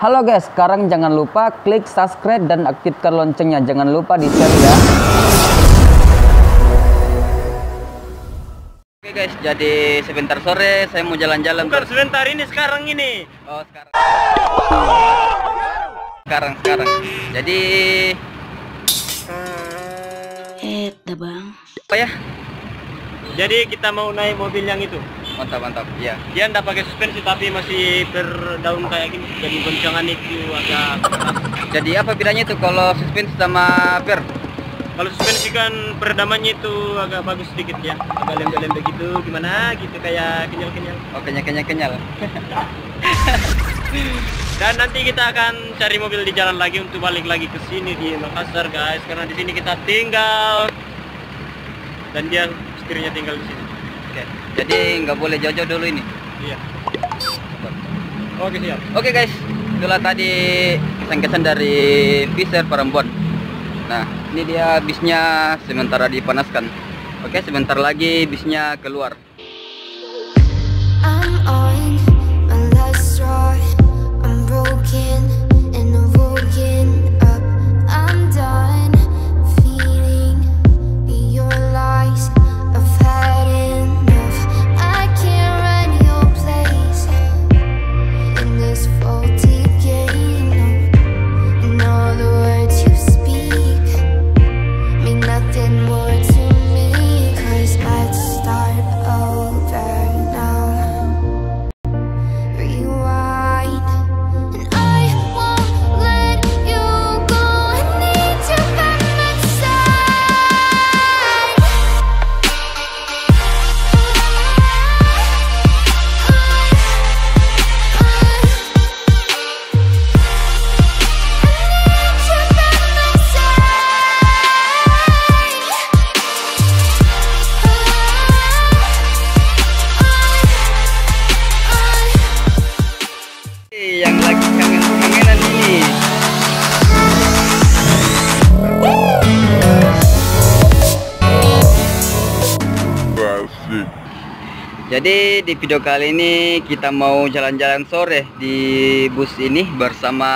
Halo guys, sekarang jangan lupa klik subscribe dan aktifkan loncengnya. Jangan lupa di share ya. Oke guys, jadi sebentar sore saya mau jalan-jalan. Bukan sebentar, ini sekarang ini. Oh sekarang. Jadi bang. apa ya? Jadi kita mau naik mobil yang itu. Mantap, iya. Dia ndak pakai suspensi tapi masih berdaun kayak gini. Jadi goncangan itu agak keras. Jadi apa bedanya itu kalau suspensi sama per? Kalau suspensi kan peredamannya itu agak bagus sedikit ya. Agak lembek-lembek gitu, gimana gitu kayak kenyal-kenyal. Oh, kenyal. Dan nanti kita akan cari mobil di jalan lagi untuk balik lagi ke sini di Makassar guys. Karena di sini kita tinggal dan dia setirnya tinggal di sini. Oke. Jadi nggak boleh jauh-jauh dulu ini. Iya. Oke siap. Oke guys, itulah tadi kesan-kesan dari Fizer Perempuan. Nah, ini dia bisnya sementara dipanaskan. Oke, sebentar lagi bisnya keluar. I'm on my last straw. I'm broken and I'm woken up. I'm done feeding your lies. I've had enough. I can't run your place in this faulty game. And all the words you speak mean nothing more to me. 'Cause I'd start over now. Rewind, and I won't let you go. I need you by my side. Yang lagi kangen-kangenan ini. Jadi di video kali ini kita mau jalan-jalan sore di bus ini bersama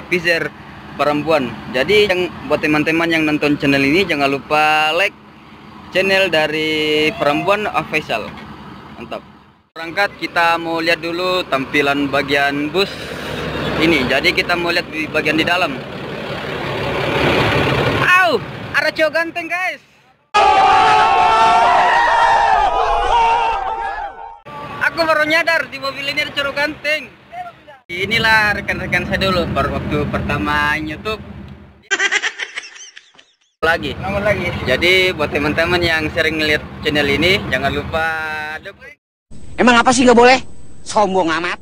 Fizer Perempuan. Jadi buat teman-teman yang nonton channel ini jangan lupa like channel dari Perempuan Official. Mantap. Berangkat kita mau lihat dulu tampilan bagian bus ini. Jadi kita mau lihat di bagian di dalam. Au, ada cowok ganteng guys. Aku baru nyadar di mobil ini ada cowok ganteng. Inilah rekan-rekan saya dulu waktu pertama YouTube. Lagi. Jadi buat teman-teman yang sering ngeliat channel ini jangan lupa Emang apa sih nggak boleh? Sombong amat.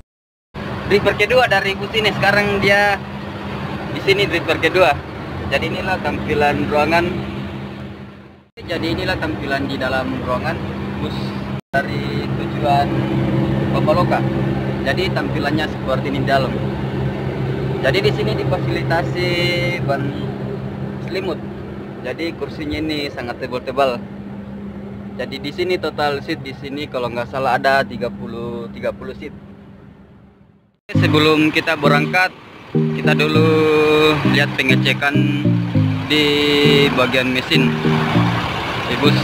driver kedua dari bus ini. Sekarang dia di sini driver kedua. Jadi inilah tampilan ruangan. Jadi inilah tampilan di dalam ruangan bus dari tujuan Papaloka. Jadi tampilannya seperti ini di dalam. Jadi di sini difasilitasi ban selimut. Jadi kursinya ini sangat tebal-tebal. Jadi di sini total seat di sini kalau nggak salah ada 30 seat. Sebelum kita berangkat, kita dulu lihat pengecekan di bagian mesin di bus.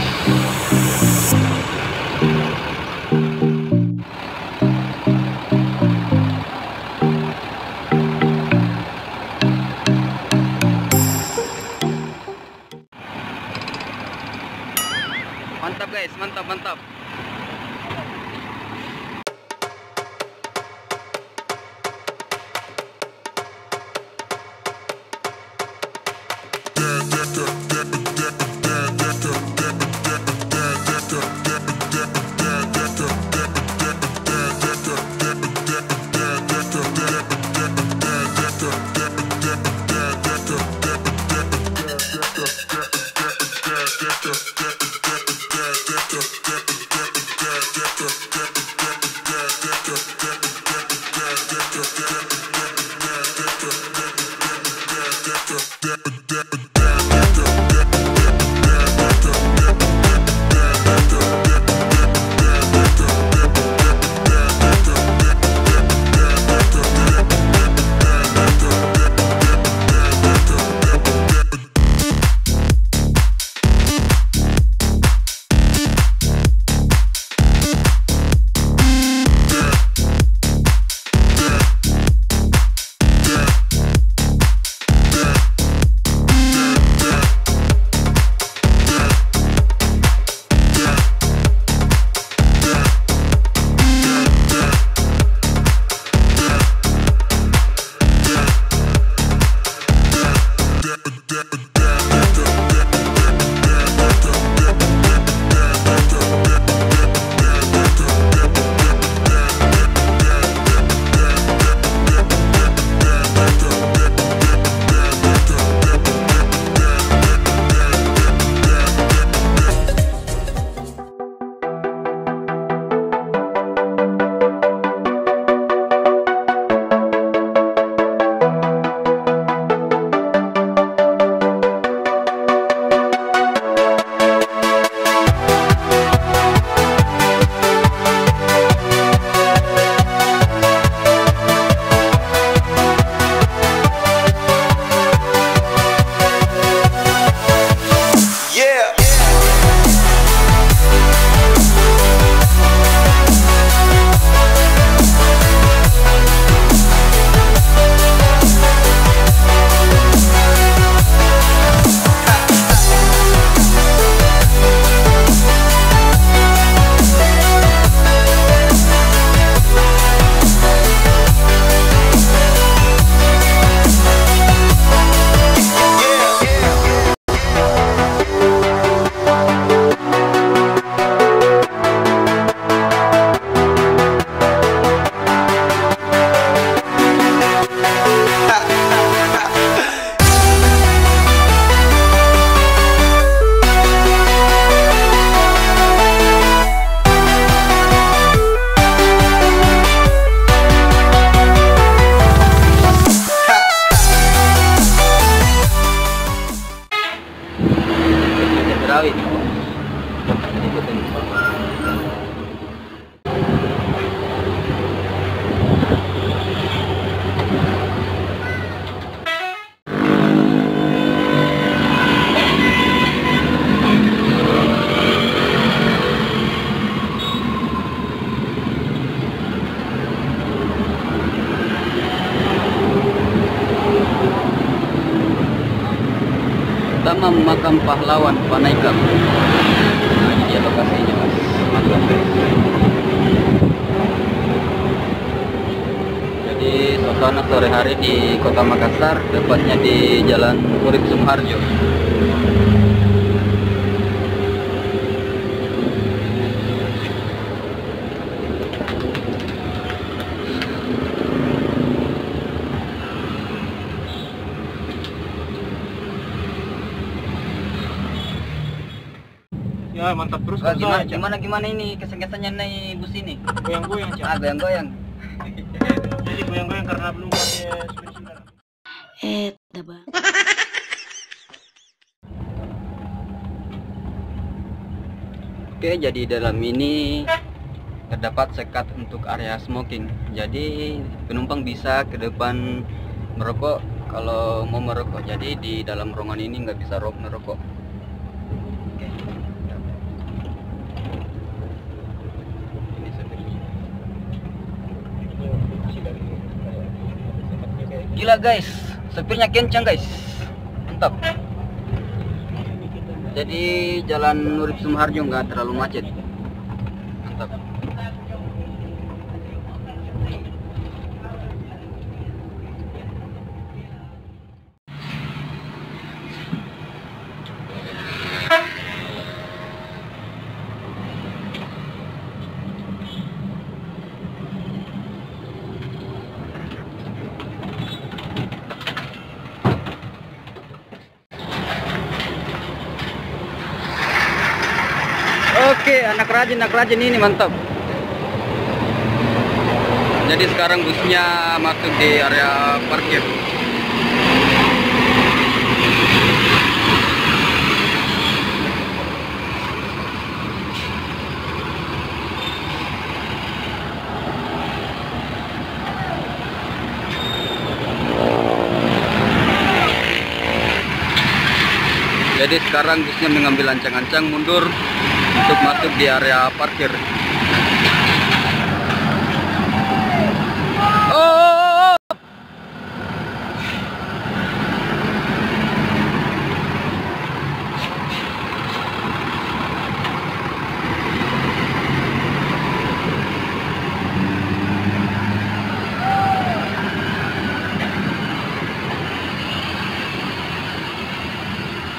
Mantap guys, mantap. Utama Makam Pahlawan Panaikam. Nah, ini dia lokasinya, Mas. Mantap. Jadi suasana sore hari di Kota Makassar, tepatnya di Jalan Urip Sumoharjo. Ya mantap terus Oh, kan. gimana ini kesan-kesannya naik bus ini? Goyang-goyang Cak. Ah, goyang-goyang. Jadi goyang-goyang karena belum pakai sendal. Bang. Oke, jadi dalam ini terdapat sekat untuk area smoking. Jadi penumpang bisa ke depan merokok kalau mau merokok. Jadi di dalam ruangan ini nggak bisa merokok. Ini sepertinya. Gila guys, supirnya kencang guys, mantap. Jadi jalan Urip Sumoharjo nggak terlalu macet, mantap. Oke, anak rajin ini mantap. Jadi sekarang busnya masuk di area parkir. Jadi sekarang busnya mengambil ancang-ancang mundur untuk masuk di area parkir. Oh.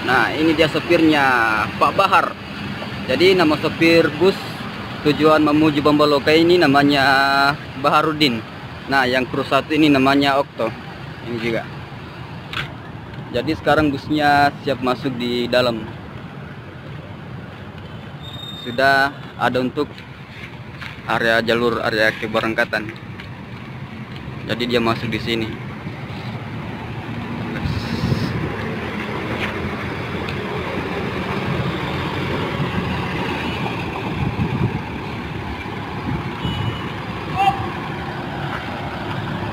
Nah, ini dia sopirnya, Pak Bahar. Jadi nama sopir bus tujuan menuju Bambaloka ini namanya Baharudin. Nah, yang kru satu ini namanya Okto. Ini juga. Jadi sekarang busnya siap masuk di dalam. Sudah ada untuk area jalur area keberangkatan. Jadi dia masuk di sini.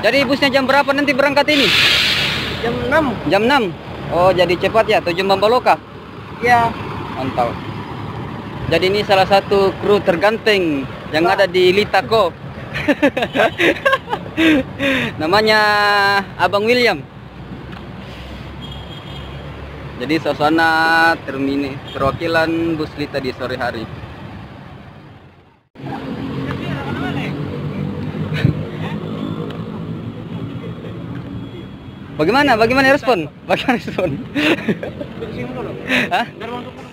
Jadi busnya jam berapa nanti berangkat ini? Jam 6. Jam 6. Oh, jadi cepat ya, tujuan Bambaloka. Ya. Mantap. Jadi ini salah satu kru terganteng yang ada di Litako. Namanya Abang William. Jadi suasana perwakilan bus Lita di sore hari. Bagaimana respon? Hah? Biar masuk.